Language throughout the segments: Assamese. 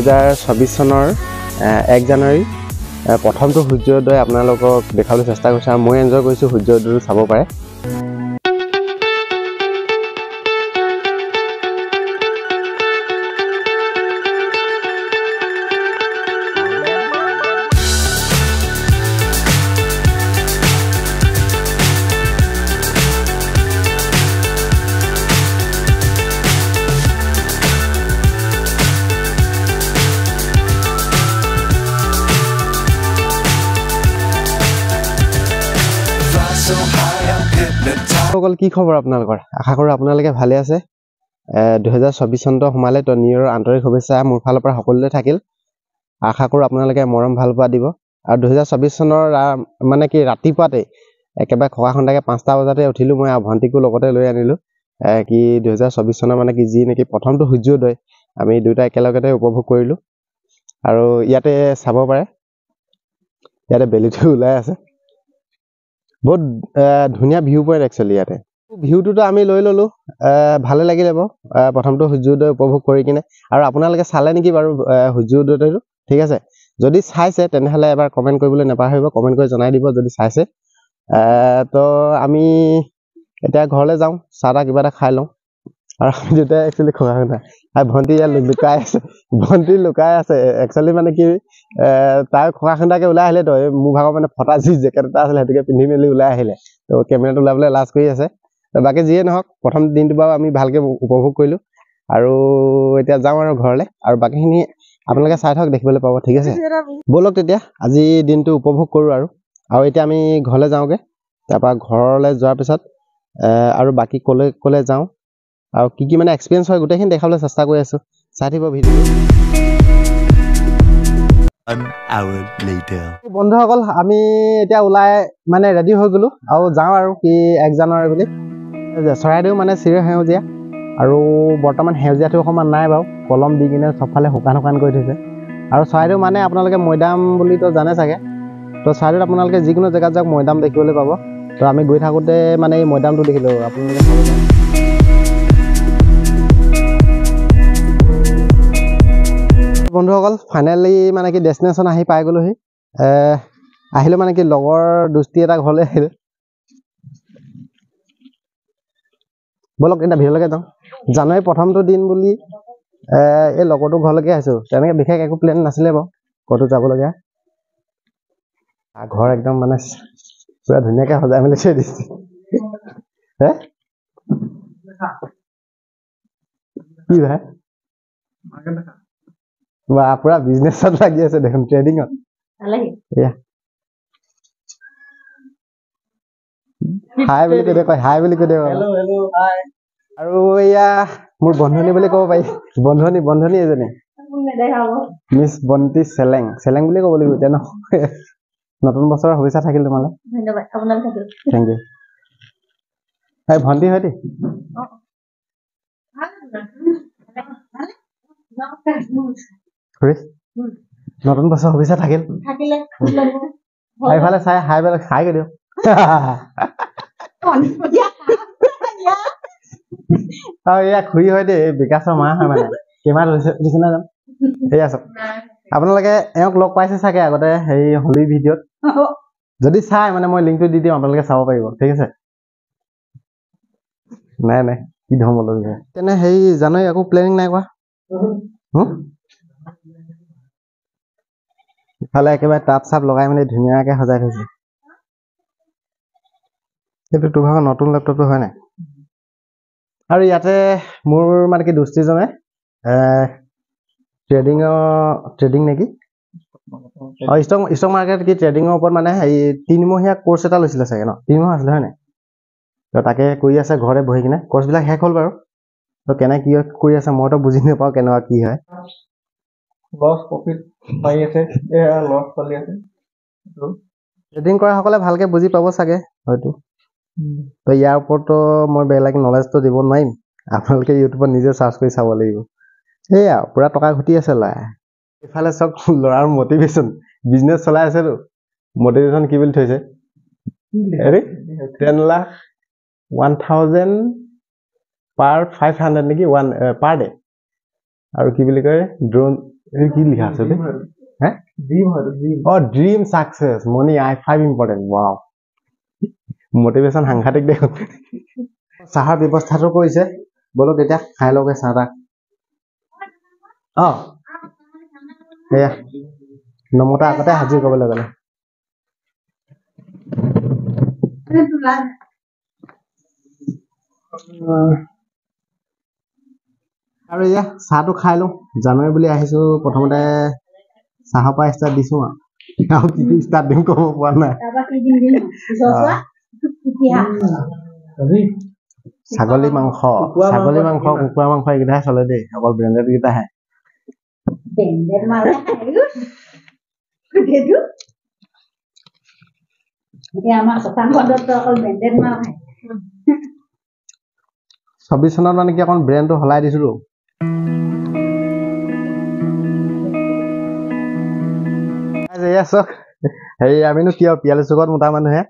2024 চনৰ 1 জানুৱাৰী প্ৰথমটো সূৰ্যোদয় আপোনালোকক দেখাবলৈ চেষ্টা কৰিছোঁ আৰু মই এনজয় কৰিছোঁ সূৰ্যোদয়টো চাব পাৰে। কি খবৰ আপোনালোকৰ? আশা কৰোঁ আপোনালোকে ভালে আছে। 2024 চনটো সোমালে তো নিউ ইয়েৰৰ আন্তৰিক শুভেচ্ছা মোৰ ফালৰ পৰা সকলোলৈ থাকিল। আশা কৰোঁ আপোনালোকে মৰম ভাল পোৱা দিব। আৰু 2024 চনৰ মানে কি ৰাতিপুৱাতে একেবাৰে খোৱা খন্দাকে 5টা বজাতে উঠিলোঁ মই আৰু ভণ্টিকো লগতে লৈ আনিলোঁ। কি 2024 চনৰ মানে কি যি নেকি প্ৰথমটো সূৰ্যোদয় আমি দুয়োটা একেলগতে উপভোগ কৰিলোঁ। আৰু ইয়াতে চাব পাৰে ইয়াতে বেলিটো ওলাই আছে। বহুত ধুনীয়া ভিউ পইণ্ট একচুৱেলি ইয়াতে। ভিউটোতো আমি লৈ ল'লোঁ, ভালে লাগিলে বাৰু প্ৰথমটো সূৰ্যোদয় উপভোগ কৰি কিনে। আৰু আপোনালোকে চালে নেকি বাৰু সূৰ্যোদয়টো? ঠিক আছে, যদি চাইছে তেনেহ'লে এবাৰ কমেণ্ট কৰিবলৈ নাপাহৰিব, কমেণ্ট কৰি জনাই দিব যদি চাইছে। তো আমি এতিয়া ঘৰলৈ যাওঁ, চাহ তাহ কিবা এটা খাই লওঁ। আৰু আমি দুটাই একচুৱেলি খোৱা নাই আৰু ভণ্টি ইয়াত লুকাই আছে, ভণ্টি লুকাই আছে একচুৱেলি মানে কি তাই খোৱা খুন্দাকে ওলাই আহিলে। তো মোৰ ভাগৰ মানে ফটা যি জেকেট এটা আছিলে সেইটোকে পিন্ধি মেলি ওলাই আহিলে। তো কেমেৰাটো ওলাবলৈ লাজ কৰি আছে। বাকী যিয়ে নহওক প্ৰথম দিনটো বাৰু আমি ভালকৈ উপভোগ কৰিলোঁ। আৰু এতিয়া যাওঁ আৰু ঘৰলৈ, আৰু বাকীখিনি আপোনালোকে চাই থাকক, দেখিবলৈ পাব। ঠিক আছে, ব'লক তেতিয়া আজি দিনটো উপভোগ কৰোঁ। আৰু এতিয়া আমি ঘৰলৈ যাওঁগৈ। তাৰপৰা ঘৰলৈ যোৱাৰ পিছত আৰু বাকী ক'লৈ যাওঁ আৰু কি মানে এক্সপিৰিয়েঞ্চ হয় গোটেইখিনি দেখাবলৈ চেষ্টা কৰি আছোঁ। চাই থাকিব ভিডিঅ'টো। বন্ধুসকল আমি এতিয়া ওলাই মানে ৰেডি হৈ গ'লোঁ আৰু যাওঁ আৰু কি 1 জানুৱাৰী বুলি। চৰাইদেউ মানে চিৰসেউজীয়া আৰু বৰ্তমান সেউজীয়াটো অকণমান নাই বাৰু, কলম দি কিনে চবফালে শুকান কৰি থৈছে। আৰু চৰাইদেউ মানে আপোনালোকে মৈদাম বুলিতো জানে চাগে। তো চৰাইদেউত আপোনালোকে যিকোনো জেগাত যাওক মৈদাম দেখিবলৈ পাব। তো আমি গৈ থাকোঁতে মানে এই মৈদামটো দেখিলোঁ। আপোনালোকে চাব পাৰে। বন্ধুসকল ফাইনেলি মানে কি ডেষ্টিনেশ্যন আহি পাই গ'লোহি। আহিলোঁ মানে কি লগৰ দুষ্টি এটা ঘৰলৈ আহিলোঁ। ব'লক এতিয়া ভিৰলৈকে যাওঁ। জানুৱাৰী প্ৰথমটো দিন বুলি এই লগৰটো ঘৰলৈকে আহিছোঁ। তেনেকৈ বিশেষ একো প্লেন নাছিলে বাৰু ক'তো যাবলগীয়া। ঘৰ একদম মানে পুৰা ধুনীয়াকৈ সজাই মেলি থৈ দিছে। হে কি ভাই বা পুৰা বিজনেছত লাগি আছে দেখোন, ট্ৰেডিঙত। হাই বুলি কৈ দিয়ক, হাই বুলি কৈ দিয়ক। আৰু এয়া মোৰ বন্ধনী বুলি ক'ব পাৰি, বন্ধনী এজনী মিছ বন্তি চেলেং বুলি ক'ব লাগিব এতিয়া ন। নতুন বছৰৰ শুভেচ্ছা থাকিল তোমালৈ। Thank you. হয় ভণ্টি হয় দেই। নতুন বছৰ শুভেচ্ছা থাকিল। এইফালে চাই হাই কৈ দিয়ক। এয়া খুৰী হয় দেই, বিকাশৰ মা হয় মানে। কেমেৰাত দিছে না জানো। এয়া চাওক, আপোনালোকে এওঁক লগ পাইছে চাগে আগতে হেৰি হোলী ভিডিঅ'ত। যদি চাই মানে মই লিংকটো দি দিম, আপোনালোকে চাব পাৰিব। ঠিক আছে। নাই কি ধৰ্ম লৈ তেনে হেৰি জানুৱাৰী একো প্লেনিং নাই কৰা। ইফালে একেবাৰে টাপ চাপ লগাই মেলি ধুনীয়াকৈ সজাই থৈছে। সেইটো তোৰ ভাগৰ নতুন লেপটপটো হয় নাই? আৰু ইয়াতে মোৰ মানে কি দুষ্টিজনে ট্ৰেডিং নেকি ষ্টক মাৰ্কেট কি ট্ৰেডিঙৰ ওপৰত মানে হেৰি 3মহীয়া কোৰ্চ এটা লৈছিলে চাগে ন? 3মাহ আছিলে হয় নাই? তো তাকে কৰি আছে ঘৰতে বহি কিনে। কোৰ্চবিলাক শেষ হ'ল বাৰু। তো কেনে কি কৰি আছে মইতো বুজি নাপাওঁ কেনেকুৱা কি হয়। লছ প্ৰফিট পাই আছে, লছ চলি আছে। ট্ৰেডিং কৰা সকলে ভালকে বুজি পাব চাগে হয়তো। তো ইয়াৰ ওপৰতো মই বেলেগ নলেজটো দিব নোৱাৰিম। আপোনালোকে ইউটিউবত নিজে চাৰ্চ কৰি চাব লাগিব। সেয়া পুৰা টকা ঘটি আছে ল'ৰাই। এইফালে চব ল'ৰাৰ মটিভেশ্যন, বিজনেছ চলাই আছেতো। মটিভেশ্যন কি বুলি থৈছে? 10,00,000 per 500 নেকি পাৰ ডে। আৰু কি বুলি কয় ড্ৰোন এই কি লিখা আছে বে হে ড্ৰিম হয় ড্ৰিম ড্ৰিম সাকসেস মনি i5 ইম্পৰ্টেন্ট ওয়াও মোটিভেশন সাংঘাতিক দেখোন চাহৰ ব্যৱস্থাটো কৰিছে বলক এতিয়া খাই লওঁগে চাহ তাহ এয়া নমতা আগতে হাজিৰ কৰিবলৈ গ'লে আৰু এয়া চাহটো খাই লওঁ জানুৱাৰী বুলি আহিছো প্ৰথমতে চাহৰ পৰা ষ্টাৰ্ট দিছো আৰু কি ষ্টাৰ্ট দিম ক'ব পৰা নাই ছাগলী মাংস কুকুৰা মাংস এইকেইটাহে চলে দেই অকল ব্ৰেণ্ডেড কেইটাহে আমাৰ 26 চনত মানে কি অকণ ব্ৰেণ্ডটো সলাই দিছিলো হেৰি আমিনো কিয় পিয়ালি চুকত মোটা মানুহে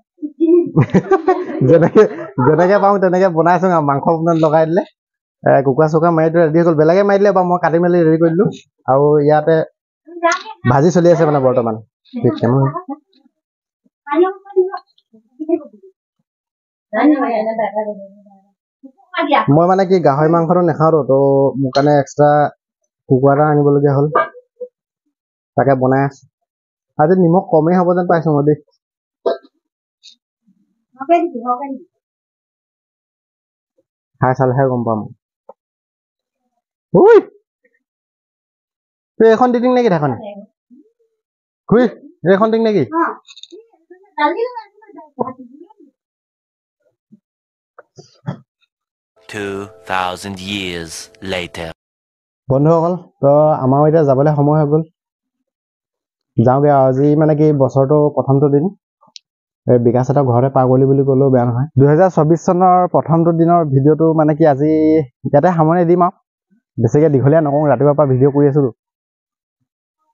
যেনেকে পাওঁ তেনেকে বনাইছো আৰু মাংস বনাত লগাই দিলে কুকুৰা চুকুৰা মাৰি দিলে ৰেডি হৈ গ'ল বেলেগে মাৰি দিলে বাৰু মই কাটি মেলি ৰেডি কৰি দিলো আৰু ইয়াতে ভাজি চলি আছে মানে বৰ্তমান মই মানে কি গাহৰি মাংসটো নাখাওঁ তো মোৰ কাৰণে এক্সট্ৰা কুকুৰা এটা আনিবলগীয়া হ'ল তাকে বনাই আছো আজি নিমখ কমেই হ'ব যেন পাইছো মই দেই খাই চালেহে গম পাম তুই এখন দি দিম নেকি দেখোন এইখন দিম নেকি 2000 years later বন্ধুসকল তো আমাৰো এতিয়া যাবলৈ সময় হৈ গ'ল যাওঁগে আজি মানে কি বছৰটো প্ৰথমটো দিন বিকাশ এটা ঘৰতে পাৰ কৰিলি বুলি ক'লেও বেয়া নহয় 2024 চনৰ প্ৰথমটো দিনৰ ভিডিঅ'টো মানে কি আজি ইয়াতে সামৰণি দিম আৰু বেছিকৈ দীঘলীয়া নকওঁ ৰাতিপুৱাৰ পৰা ভিডিঅ' কৰি আছো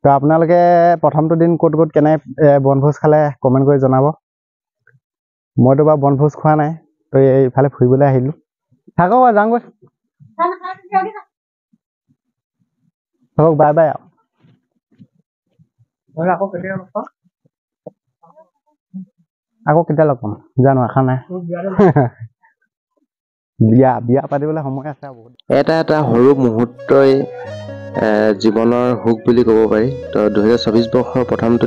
তো আপোনালোকে প্ৰথমটো দিন ক'ত ক'ত কেনে বনভোজ খালে কমেণ্ট কৰি জনাব মইতো বাৰু বনভোজ খোৱা নাই তো এইফালে ফুৰিবলৈ আহিলোঁ থাকক যাওঁগৈ থাকক বাই বাই আকৌ কেতিয়া লগ পাম জানো আশা নাই বিয়া পাতিবলৈ সময় আছে বহুত এটা সৰু মুহূৰ্তই জীৱনৰ সুখ বুলি ক'ব পাৰি তো 2024 বৰ্ষৰ প্ৰথমটো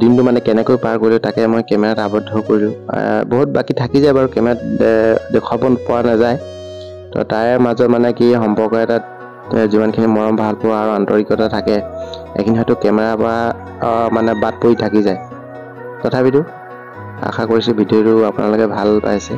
দিনটো মানে কেনেকৈ পাৰ কৰিলোঁ তাকে মই কেমেৰাত আবদ্ধ কৰিলোঁ বহুত বাকী থাকি যায় বাৰু কেমেৰাত দেখুৱাব পৰা নাযায় তো তাৰে মাজত মানে কি সম্পৰ্ক এটাত যিমানখিনি মৰম ভাল পোৱা আৰু আন্তৰিকতা থাকে এইখিনি হয়তো কেমেৰাৰ পৰা মানে বাদ পৰি থাকি যায় তথাপিতো আশা কৰিছোঁ ভিডিঅ'টো আপোনালোকে ভাল পাইছে